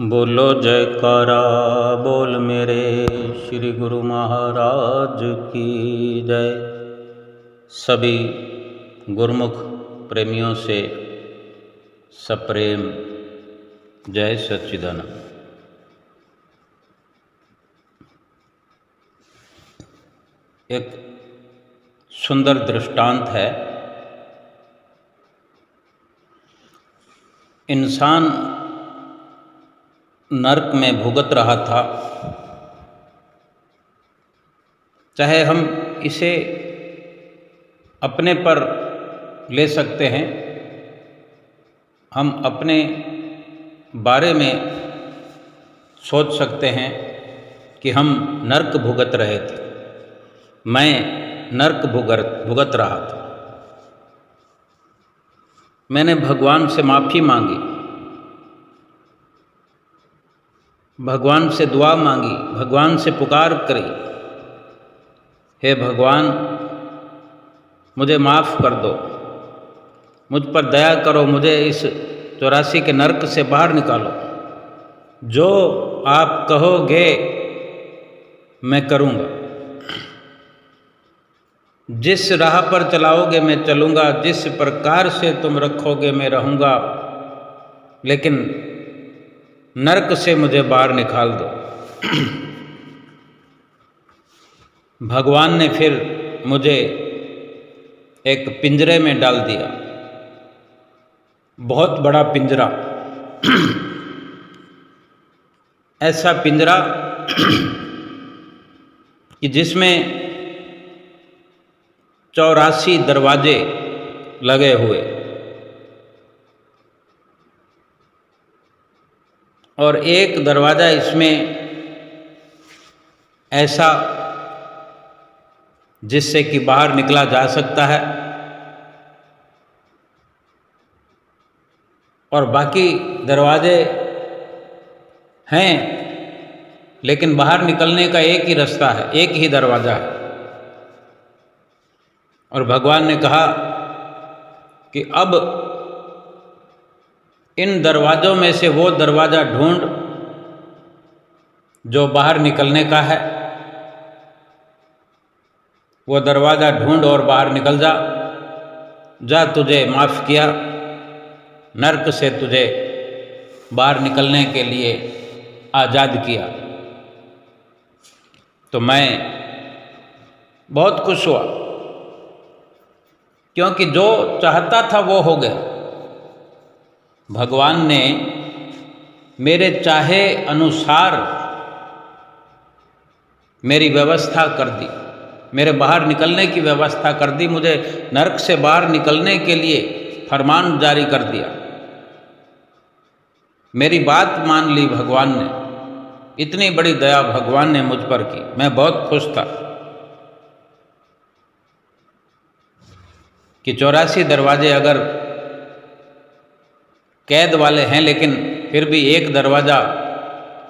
बोलो जयकारा बोल मेरे श्री गुरु महाराज की जय। सभी गुरुमुख प्रेमियों से सप्रेम जय सच्चिदानंद। एक सुंदर दृष्टांत है। इंसान नरक में भुगत रहा था। चाहे हम इसे अपने पर ले सकते हैं, हम अपने बारे में सोच सकते हैं कि हम नरक भुगत रहे थे, मैं नरक भुगत रहा था। मैंने भगवान से माफ़ी मांगी, भगवान से दुआ मांगी, भगवान से पुकार करी, हे भगवान मुझे माफ़ कर दो, मुझ पर दया करो, मुझे इस 84 के नरक से बाहर निकालो। जो आप कहोगे मैं करूँगा, जिस राह पर चलाओगे मैं चलूँगा, जिस प्रकार से तुम रखोगे मैं रहूँगा, लेकिन नरक से मुझे बाहर निकाल दो। भगवान ने फिर मुझे एक पिंजरे में डाल दिया, बहुत बड़ा पिंजरा। ऐसा पिंजरा कि जिसमें 84 दरवाजे लगे हुए, और एक दरवाज़ा इसमें ऐसा जिससे कि बाहर निकला जा सकता है, और बाकी दरवाजे हैं लेकिन बाहर निकलने का एक ही रास्ता है, एक ही दरवाज़ा है। और भगवान ने कहा कि अब इन दरवाज़ों में से वो दरवाज़ा ढूंढ जो बाहर निकलने का है, वो दरवाज़ा ढूंढ और बाहर निकल जा। जा, तुझे माफ़ किया, नरक से तुझे बाहर निकलने के लिए आज़ाद किया। तो मैं बहुत खुश हुआ, क्योंकि जो चाहता था वो हो गया। भगवान ने मेरे चाहे अनुसार मेरी व्यवस्था कर दी, मेरे बाहर निकलने की व्यवस्था कर दी, मुझे नरक से बाहर निकलने के लिए फरमान जारी कर दिया। मेरी बात मान ली भगवान ने। इतनी बड़ी दया भगवान ने मुझ पर की, मैं बहुत खुश था कि 84 दरवाजे अगर कैद वाले हैं, लेकिन फिर भी एक दरवाज़ा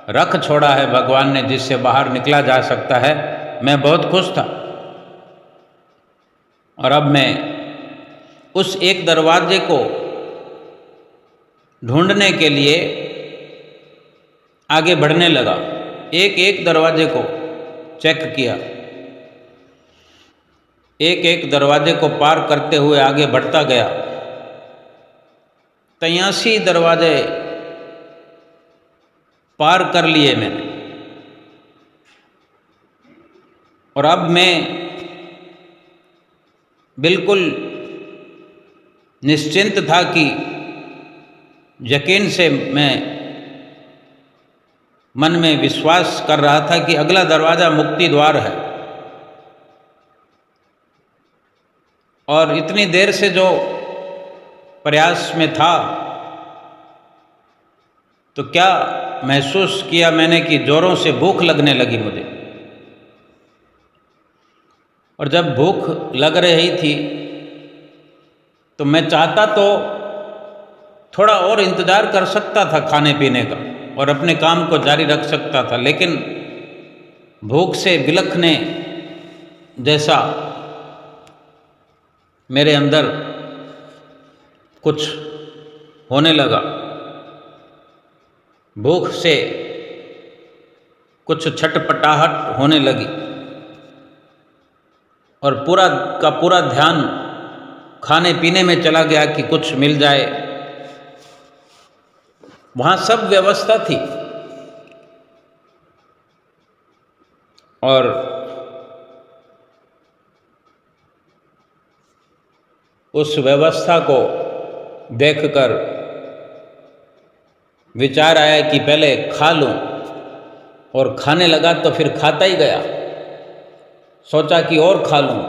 रख छोड़ा है भगवान ने जिससे बाहर निकला जा सकता है। मैं बहुत खुश था। और अब मैं उस एक दरवाजे को ढूंढने के लिए आगे बढ़ने लगा। एक एक दरवाजे को चेक किया, एक एक दरवाजे को पार करते हुए आगे बढ़ता गया। 83 दरवाजे पार कर लिए मैंने, और अब मैं बिल्कुल निश्चिंत था कि यकीन से मैं मन में विश्वास कर रहा था कि अगला दरवाज़ा मुक्ति द्वार है। और इतनी देर से जो प्रयास में था, तो क्या महसूस किया मैंने कि जोरों से भूख लगने लगी मुझे। और जब भूख लग रही थी तो मैं चाहता तो थोड़ा और इंतज़ार कर सकता था खाने पीने का और अपने काम को जारी रख सकता था, लेकिन भूख से बिलखने जैसा मेरे अंदर कुछ होने लगा। भूख से कुछ छटपटाहट होने लगी और पूरा का पूरा ध्यान खाने पीने में चला गया कि कुछ मिल जाए। वहाँ सब व्यवस्था थी और उस व्यवस्था को देखकर विचार आया कि पहले खा लूं, और खाने लगा तो फिर खाता ही गया। सोचा कि और खा लूं,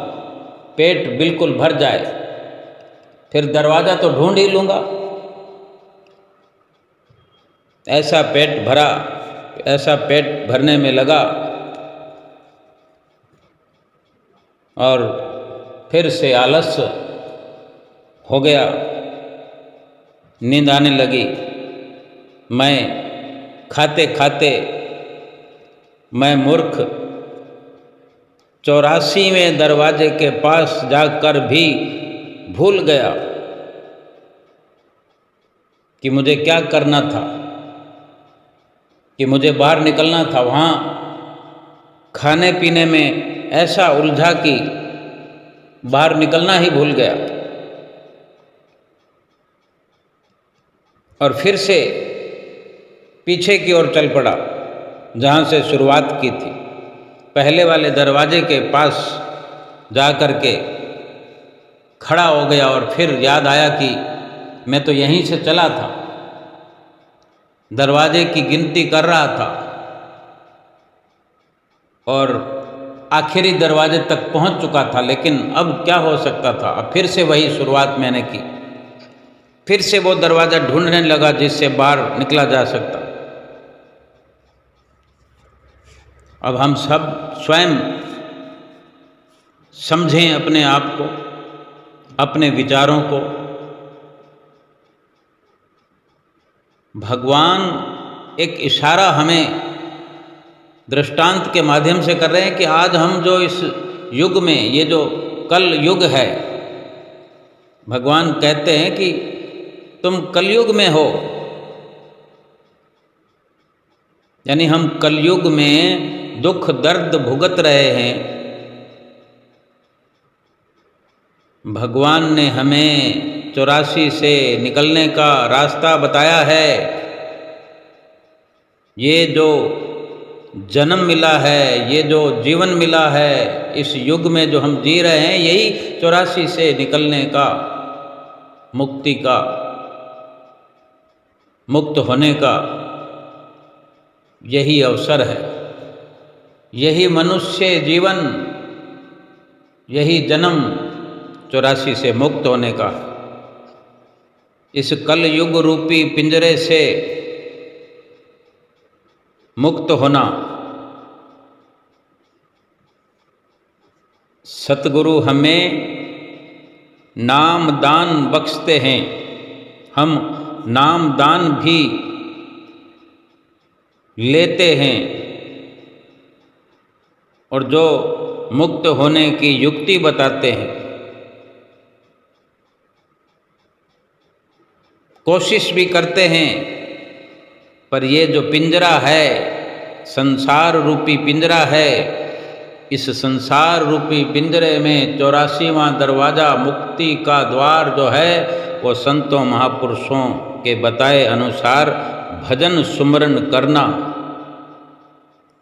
पेट बिल्कुल भर जाए, फिर दरवाज़ा तो ढूंढ ही लूँगा। ऐसा पेट भरने में लगा और फिर से आलस्य हो गया, नींद आने लगी। मैं खाते खाते मैं मूर्ख 84वें दरवाजे के पास जाकर भी भूल गया कि मुझे क्या करना था, कि मुझे बाहर निकलना था। वहाँ खाने पीने में ऐसा उलझा कि बाहर निकलना ही भूल गया और फिर से पीछे की ओर चल पड़ा जहाँ से शुरुआत की थी। पहले वाले दरवाजे के पास जा कर के खड़ा हो गया और फिर याद आया कि मैं तो यहीं से चला था। दरवाजे की गिनती कर रहा था और आखिरी दरवाजे तक पहुंच चुका था, लेकिन अब क्या हो सकता था। अब फिर से वही शुरुआत मैंने की, फिर से वो दरवाज़ा ढूंढने लगा जिससे बाहर निकला जा सकता। अब हम सब स्वयं समझें अपने आप को, अपने विचारों को। भगवान एक इशारा हमें दृष्टांत के माध्यम से कर रहे हैं कि आज हम जो इस युग में, ये जो कल युग है, भगवान कहते हैं कि तुम कलयुग में हो, यानी हम कलयुग में दुख दर्द भुगत रहे हैं। भगवान ने हमें 84 से निकलने का रास्ता बताया है। ये जो जन्म मिला है, ये जो जीवन मिला है, इस युग में जो हम जी रहे हैं, यही 84 से निकलने का, मुक्ति का, मुक्त होने का यही अवसर है। यही मनुष्य जीवन, यही जन्म 84 से मुक्त होने का। इस कल युग रूपी पिंजरे से मुक्त होना सतगुरु हमें नाम दान बख्शते हैं। हम नाम दान भी लेते हैं और जो मुक्त होने की युक्ति बताते हैं। कोशिश भी करते हैं, पर ये जो पिंजरा है, संसार रूपी पिंजरा है, इस संसार रूपी पिंजरे में 84वां दरवाज़ा, मुक्ति का द्वार जो है, वो संतों महापुरुषों के बताए अनुसार भजन सुमरन करना,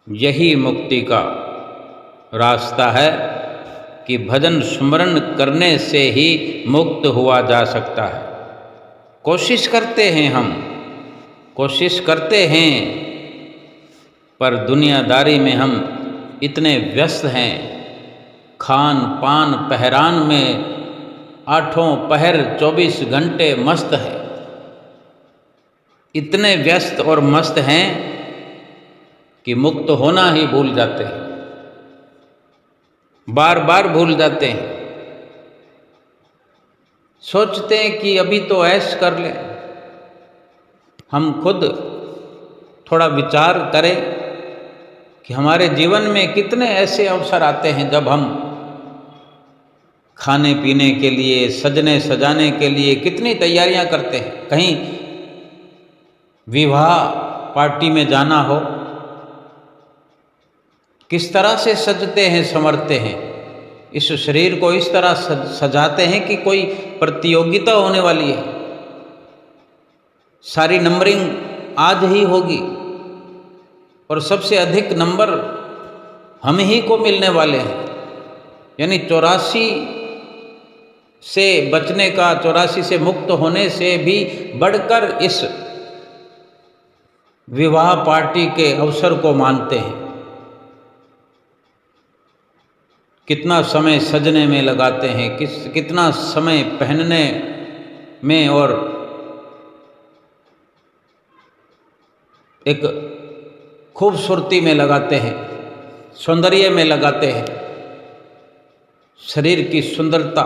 यही मुक्ति का रास्ता है कि भजन सुमरन करने से ही मुक्त हुआ जा सकता है। कोशिश करते हैं, हम कोशिश करते हैं, पर दुनियादारी में हम इतने व्यस्त हैं, खान पान पहरान में आठों पहर 24 घंटे मस्त है। इतने व्यस्त और मस्त हैं कि मुक्त होना ही भूल जाते हैं, बार बार भूल जाते हैं। सोचते हैं कि अभी तो ऐश कर लें। हम खुद थोड़ा विचार करें कि हमारे जीवन में कितने ऐसे अवसर आते हैं जब हम खाने पीने के लिए, सजने सजाने के लिए कितनी तैयारियां करते हैं। कहीं विवाह पार्टी में जाना हो, किस तरह से सजते हैं, संवरते हैं, इस शरीर को इस तरह सजाते हैं कि कोई प्रतियोगिता होने वाली है, सारी नंबरिंग आज ही होगी और सबसे अधिक नंबर हम ही को मिलने वाले हैं। यानी 84 से बचने का, 84 से मुक्त होने से भी बढ़कर इस विवाह पार्टी के अवसर को मानते हैं। कितना समय सजने में लगाते हैं, कितना समय पहनने में और एक खूबसूरती में लगाते हैं, सौंदर्य में लगाते हैं। शरीर की सुंदरता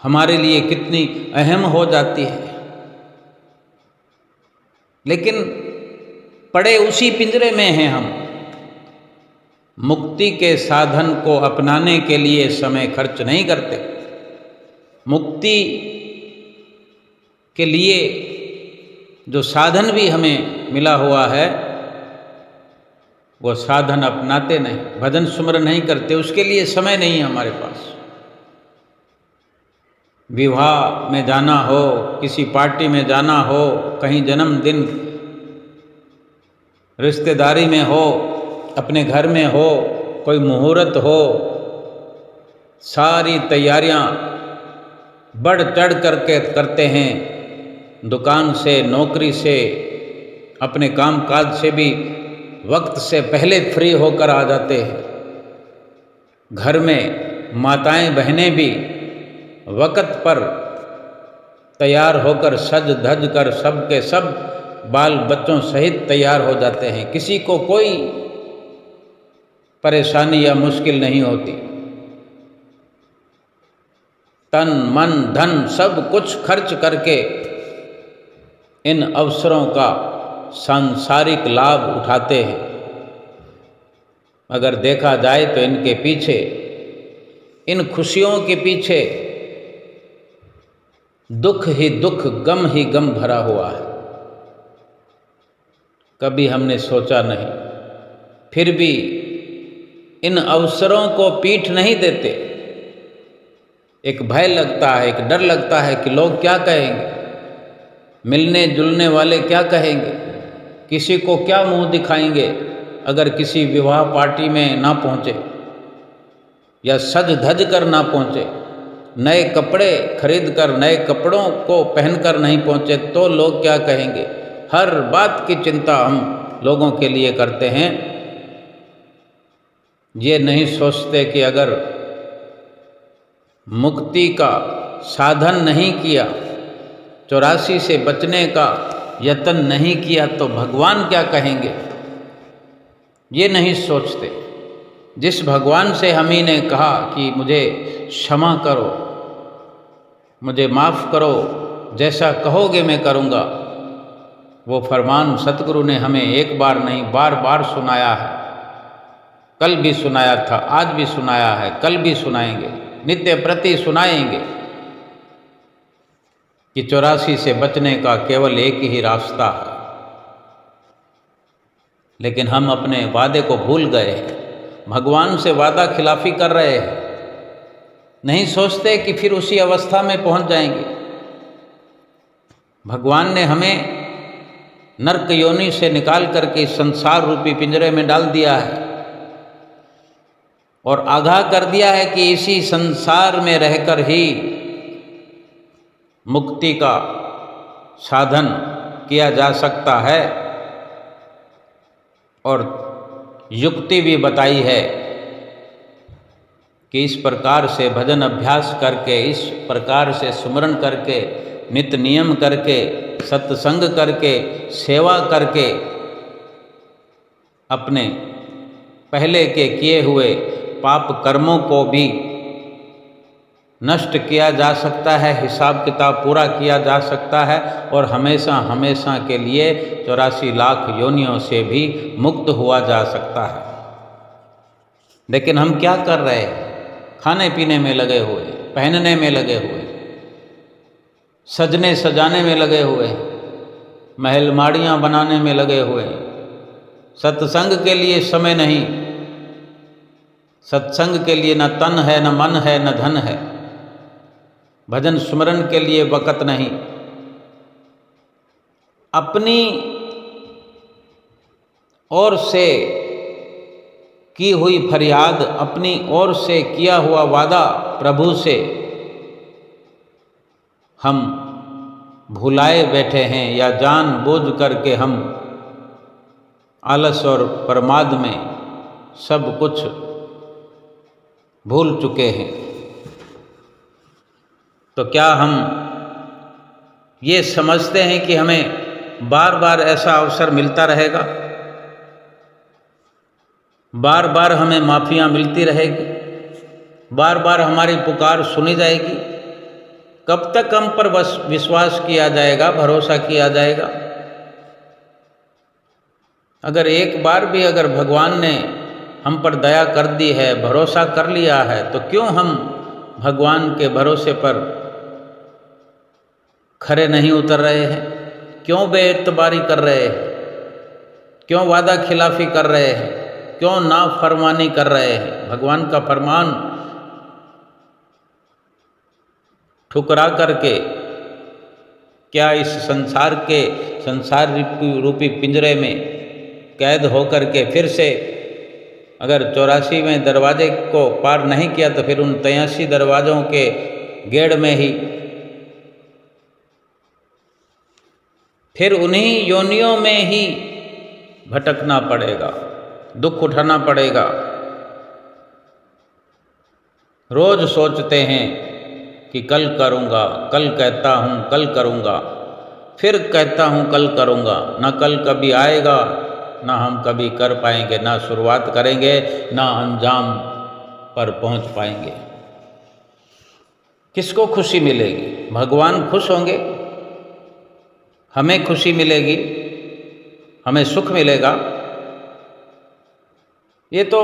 हमारे लिए कितनी अहम हो जाती है, लेकिन पड़े उसी पिंजरे में हैं हम। मुक्ति के साधन को अपनाने के लिए समय खर्च नहीं करते। मुक्ति के लिए जो साधन भी हमें मिला हुआ है वो साधन अपनाते नहीं, भजन सुमरन नहीं करते, उसके लिए समय नहीं है हमारे पास। विवाह में जाना हो, किसी पार्टी में जाना हो, कहीं जन्मदिन रिश्तेदारी में हो, अपने घर में हो, कोई मुहूर्त हो, सारी तैयारियां बढ़ चढ़ करके करते हैं। दुकान से, नौकरी से, अपने कामकाज से भी वक्त से पहले फ्री होकर आ जाते हैं। घर में माताएं बहनें भी वक्त पर तैयार होकर सज धज कर सब के सब बाल बच्चों सहित तैयार हो जाते हैं। किसी को कोई परेशानी या मुश्किल नहीं होती। तन मन धन सब कुछ खर्च करके इन अवसरों का सांसारिक लाभ उठाते हैं। अगर देखा जाए तो इनके पीछे, इन खुशियों के पीछे दुख ही दुख, गम ही गम भरा हुआ है। कभी हमने सोचा नहीं, फिर भी इन अवसरों को पीठ नहीं देते। एक भय लगता है, एक डर लगता है कि लोग क्या कहेंगे, मिलने जुलने वाले क्या कहेंगे, किसी को क्या मुंह दिखाएंगे अगर किसी विवाह पार्टी में ना पहुँचे या सज धज कर ना पहुँचे, नए कपड़े खरीद कर, नए कपड़ों को पहनकर नहीं पहुँचे तो लोग क्या कहेंगे। हर बात की चिंता हम लोगों के लिए करते हैं। ये नहीं सोचते कि अगर मुक्ति का साधन नहीं किया, 84 से बचने का यत्न नहीं किया तो भगवान क्या कहेंगे। ये नहीं सोचते। जिस भगवान से हम ही ने कहा कि मुझे क्षमा करो, मुझे माफ़ करो, जैसा कहोगे मैं करूँगा, वो फरमान सतगुरु ने हमें एक बार नहीं बार बार सुनाया है। कल भी सुनाया था, आज भी सुनाया है, कल भी सुनाएंगे, नित्य प्रति सुनाएंगे कि 84 से बचने का केवल एक ही रास्ता है। लेकिन हम अपने वादे को भूल गए हैं, भगवान से वादा खिलाफी कर रहे हैं। नहीं सोचते कि फिर उसी अवस्था में पहुंच जाएंगे। भगवान ने हमें नरक योनि से निकाल करके संसार रूपी पिंजरे में डाल दिया है और आगाह कर दिया है कि इसी संसार में रहकर ही मुक्ति का साधन किया जा सकता है। और युक्ति भी बताई है कि इस प्रकार से भजन अभ्यास करके, इस प्रकार से सुमरन करके, नित्य नियम करके, सत्संग करके, सेवा करके अपने पहले के किए हुए पाप कर्मों को भी नष्ट किया जा सकता है, हिसाब किताब पूरा किया जा सकता है और हमेशा हमेशा के लिए 84 लाख योनियों से भी मुक्त हुआ जा सकता है। लेकिन हम क्या कर रहे हैं? खाने पीने में लगे हुए, पहनने में लगे हुए, सजने सजाने में लगे हुए, महलमाड़ियाँ बनाने में लगे हुए हैं। सत्संग के लिए समय नहीं, सत्संग के लिए न तन है, न मन है, न धन है। भजन सुमरन के लिए वक़्त नहीं। अपनी ओर से की हुई फरियाद, अपनी ओर से किया हुआ वादा प्रभु से हम भुलाए बैठे हैं, या जानबूझ करके हम आलस और प्रमाद में सब कुछ भूल चुके हैं। तो क्या हम ये समझते हैं कि हमें बार बार ऐसा अवसर मिलता रहेगा, बार बार हमें माफ़ियाँ मिलती रहेगी, बार बार हमारी पुकार सुनी जाएगी? कब तक हम पर बस विश्वास किया जाएगा, भरोसा किया जाएगा? अगर एक बार भी अगर भगवान ने हम पर दया कर दी है, भरोसा कर लिया है, तो क्यों हम भगवान के भरोसे पर खरे नहीं उतर रहे हैं? क्यों बेइत्तबारी कर रहे हैं? क्यों वादा खिलाफी कर रहे हैं? क्यों नाफरमानी कर रहे हैं? भगवान का फरमान ठुकरा करके क्या इस संसार रूपी पिंजरे में कैद होकर के फिर से अगर 84वें दरवाजे को पार नहीं किया तो फिर उन 83 दरवाज़ों के गेड़ में ही फिर उन्हीं योनियों में ही भटकना पड़ेगा, दुख उठाना पड़ेगा। रोज सोचते हैं कि कल करूँगा, कल कहता हूँ कल करूँगा, फिर कहता हूँ कल करूँगा, ना कल कभी आएगा, ना हम कभी कर पाएंगे, ना शुरुआत करेंगे, ना अंजाम पर पहुँच पाएंगे। किसको खुशी मिलेगी? भगवान खुश होंगे, हमें खुशी मिलेगी, हमें सुख मिलेगा। ये तो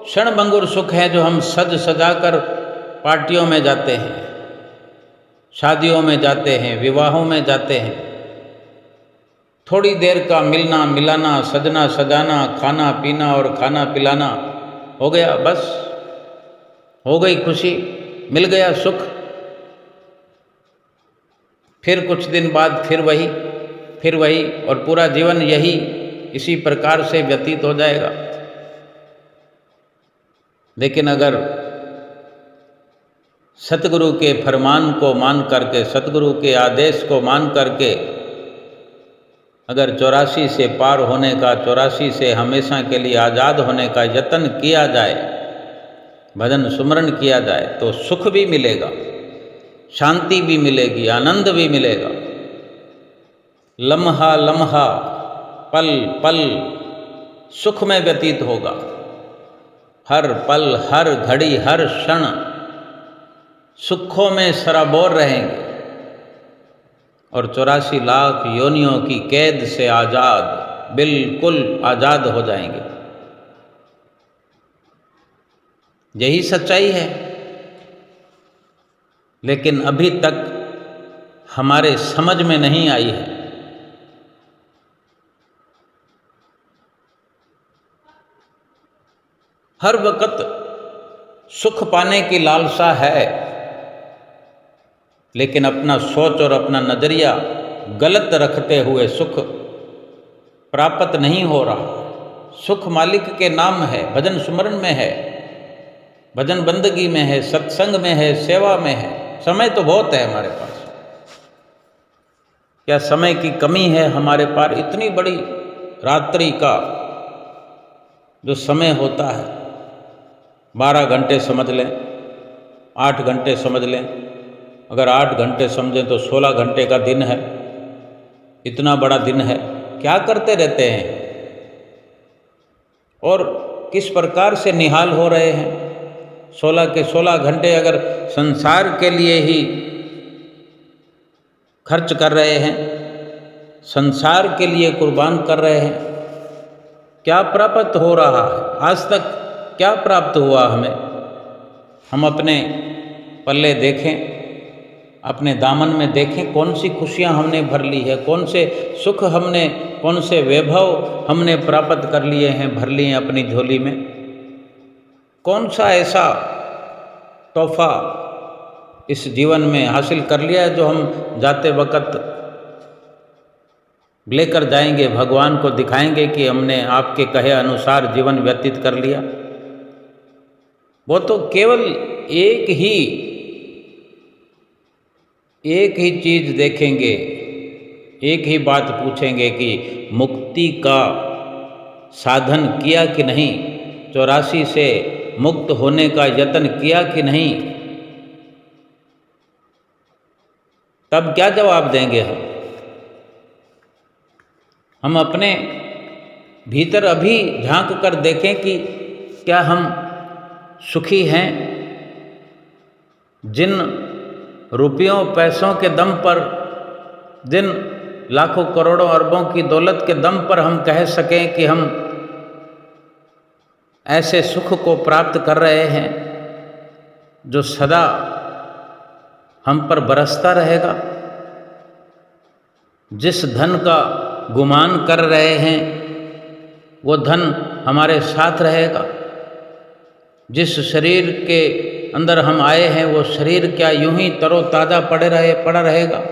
क्षणभंगुर सुख है जो हम सज सजा कर पार्टियों में जाते हैं, शादियों में जाते हैं, विवाहों में जाते हैं। थोड़ी देर का मिलना मिलाना, सजना सजाना, खाना पीना और खाना पिलाना हो गया, बस हो गई खुशी, मिल गया सुख। फिर कुछ दिन बाद फिर वही और पूरा जीवन यही इसी प्रकार से व्यतीत हो जाएगा। लेकिन अगर सतगुरु के फरमान को मान करके, सतगुरु के आदेश को मान करके अगर 84 से पार होने का, 84 से हमेशा के लिए आज़ाद होने का यत्न किया जाए, भजन सुमरन किया जाए, तो सुख भी मिलेगा, शांति भी मिलेगी, आनंद भी मिलेगा। लम्हा लम्हा, पल पल सुख में व्यतीत होगा। हर पल, हर घड़ी, हर क्षण सुखों में सराबोर रहेंगे और 84 लाख योनियों की कैद से आज़ाद, बिल्कुल आज़ाद हो जाएंगे। यही सच्चाई है। लेकिन अभी तक हमारे समझ में नहीं आई है। हर वक्त सुख पाने की लालसा है, लेकिन अपना सोच और अपना नज़रिया गलत रखते हुए सुख प्राप्त नहीं हो रहा। सुख मालिक के नाम है, भजन सुमरन में है, भजन बंदगी में है, सत्संग में है, सेवा में है। समय तो बहुत है हमारे पास। क्या समय की कमी है हमारे पास? इतनी बड़ी रात्रि का जो समय होता है, 12 घंटे समझ लें, 8 घंटे समझ लें, अगर 8 घंटे समझें तो 16 घंटे का दिन है। इतना बड़ा दिन है, क्या करते रहते हैं और किस प्रकार से निहाल हो रहे हैं। 16 के 16 घंटे अगर संसार के लिए ही खर्च कर रहे हैं, संसार के लिए कुर्बान कर रहे हैं, क्या प्राप्त हो रहा है? आज तक क्या प्राप्त हुआ हमें? हम अपने पल्ले देखें, अपने दामन में देखें कौन सी खुशियाँ हमने भर ली है, कौन से सुख हमने, कौन से वैभव हमने प्राप्त कर लिए हैं, भर लिए हैं अपनी झोली में। कौन सा ऐसा तोहफा इस जीवन में हासिल कर लिया है जो हम जाते वक्त लेकर जाएंगे, भगवान को दिखाएंगे कि हमने आपके कहे अनुसार जीवन व्यतीत कर लिया। वो तो केवल एक ही चीज देखेंगे, एक ही बात पूछेंगे कि मुक्ति का साधन किया कि नहीं, 84 से मुक्त होने का यत्न किया कि नहीं। तब क्या जवाब देंगे हम अपने भीतर अभी झांक कर देखें कि क्या हम सुखी हैं। जिन रुपयों पैसों के दम पर, जिन लाखों करोड़ों अरबों की दौलत के दम पर हम कह सकें कि हम ऐसे सुख को प्राप्त कर रहे हैं जो सदा हम पर बरसता रहेगा। जिस धन का गुमान कर रहे हैं वो धन हमारे साथ रहेगा। जिस शरीर के अंदर हम आए हैं वो शरीर क्या यूं ही तरोताज़ा पड़ा रहेगा।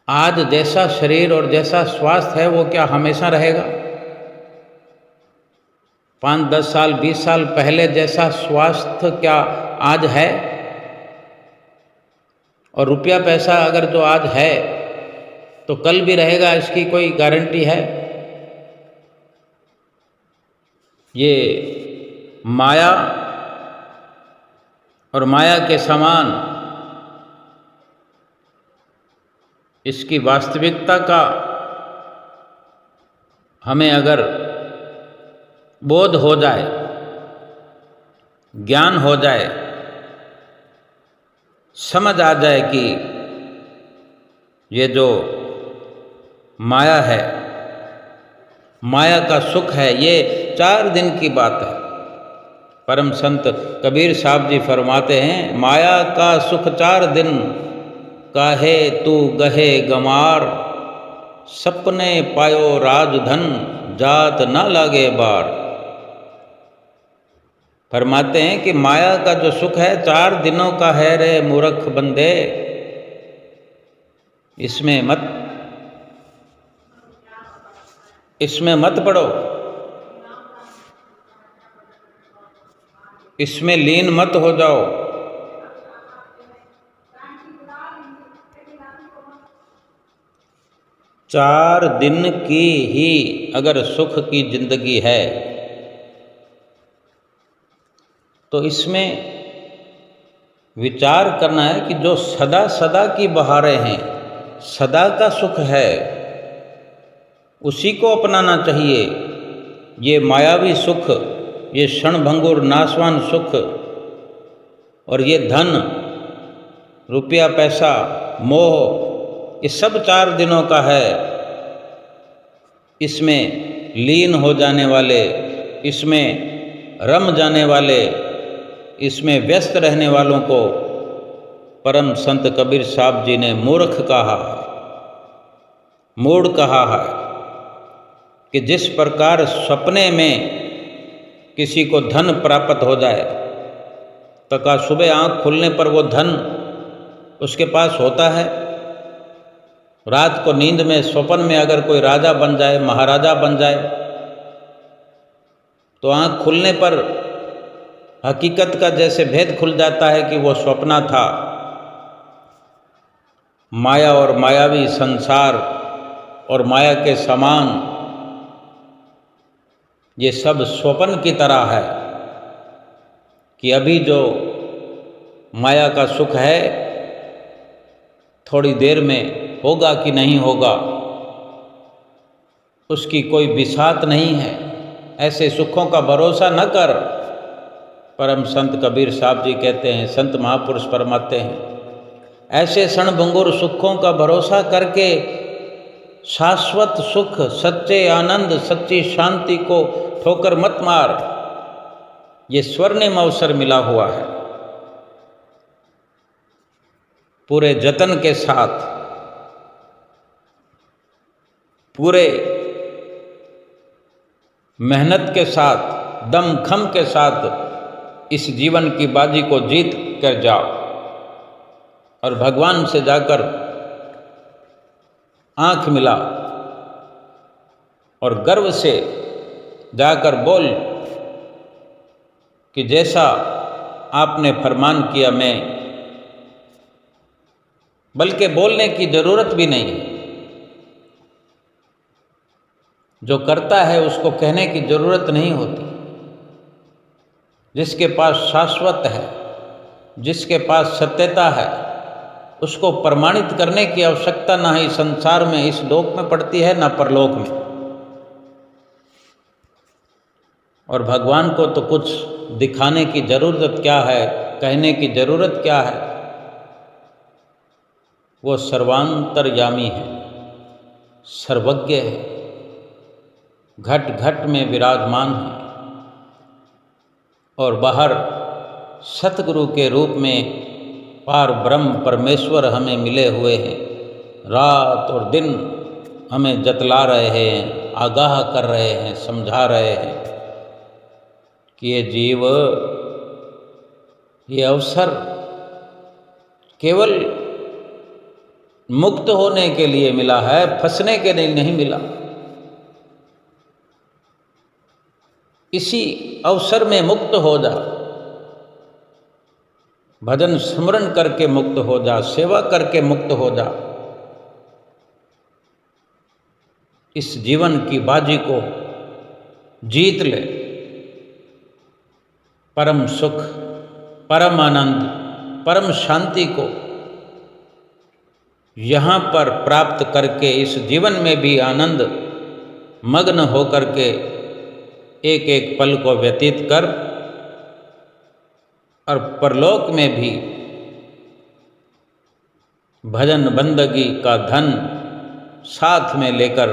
आज जैसा शरीर और जैसा स्वास्थ्य है वो क्या हमेशा रहेगा। 5-10 साल 20 साल पहले जैसा स्वास्थ्य क्या आज है। और रुपया पैसा अगर जो आज है तो कल भी रहेगा, इसकी कोई गारंटी है। ये माया और माया के समान इसकी वास्तविकता का हमें अगर बोध हो जाए, ज्ञान हो जाए, समझ आ जाए कि ये जो माया है, माया का सुख है, ये 4 दिन की बात है। परम संत कबीर साहब जी फरमाते हैं, माया का सुख 4 दिन, काहे तू गहे गमार, सपने पायो राजधन, जात ना लागे बार। फरमाते हैं कि माया का जो सुख है 4 दिनों का है रे मूर्ख बंदे, इसमें मत पड़ो, इसमें लीन मत हो जाओ। चार दिन की ही अगर सुख की जिंदगी है तो इसमें विचार करना है कि जो सदा सदा की बहारें हैं, सदा का सुख है, उसी को अपनाना चाहिए। ये मायावी सुख, ये क्षणभंगुर नाशवान सुख और ये धन, रुपया पैसा, मोह, ये सब 4 दिनों का है। इसमें लीन हो जाने वाले, इसमें रम जाने वाले, इसमें व्यस्त रहने वालों को परम संत कबीर साहब जी ने मूर्ख कहा, मूढ़ कहा है। कि जिस प्रकार सपने में किसी को धन प्राप्त हो जाए तो का सुबह आँख खुलने पर वो धन उसके पास होता है। रात को नींद में स्वप्न में अगर कोई राजा बन जाए, महाराजा बन जाए, तो आँख खुलने पर हकीकत का जैसे भेद खुल जाता है कि वो स्वप्न था। माया और मायावी संसार और माया के समान ये सब स्वप्न की तरह है कि अभी जो माया का सुख है थोड़ी देर में होगा कि नहीं होगा, उसकी कोई बिसात नहीं है। ऐसे सुखों का भरोसा न कर। परम संत कबीर साहब जी कहते हैं, संत महापुरुष फरमाते हैं, ऐसे क्षणभंगुर सुखों का भरोसा करके शाश्वत सुख, सच्चे आनंद, सच्ची शांति को ठोकर मत मार। ये स्वर्णिम अवसर मिला हुआ है। पूरे जतन के साथ, पूरे मेहनत के साथ, दमखम के साथ इस जीवन की बाजी को जीत कर जाओ और भगवान से जाकर आंख मिला और गर्व से जाकर बोल कि जैसा आपने फरमान किया मैं, बल्कि बोलने की जरूरत भी नहीं है। जो करता है उसको कहने की जरूरत नहीं होती। जिसके पास शाश्वत है, जिसके पास सत्यता है, उसको प्रमाणित करने की आवश्यकता ना ही संसार में, इस लोक में पड़ती है, ना परलोक में। और भगवान को तो कुछ दिखाने की जरूरत क्या है, कहने की जरूरत क्या है। वो सर्वांतर्यामी है, सर्वज्ञ है, घट घट में विराजमान है और बाहर सतगुरु के रूप में पार ब्रह्म परमेश्वर हमें मिले हुए हैं। रात और दिन हमें जतला रहे हैं, आगाह कर रहे हैं, समझा रहे हैं कि ये जीव, ये अवसर केवल मुक्त होने के लिए मिला है, फंसने के लिए नहीं मिला। इसी अवसर में मुक्त हो जा, भजन स्मरण करके मुक्त हो जा, सेवा करके मुक्त हो जा। इस जीवन की बाजी को जीत ले। परम सुख, परम आनंद, परम शांति को यहाँ पर प्राप्त करके इस जीवन में भी आनंद मग्न होकर के एक एक पल को व्यतीत कर और परलोक में भी भजन बंदगी का धन साथ में लेकर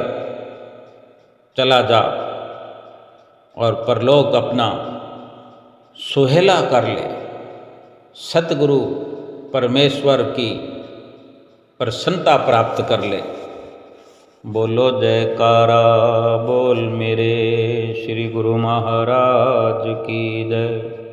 चला जा और परलोक अपना सुहेला कर ले। सतगुरु परमेश्वर की प्रसन्नता प्राप्त कर ले। बोलो जयकारा बोल मेरे श्री गुरु महाराज की जय।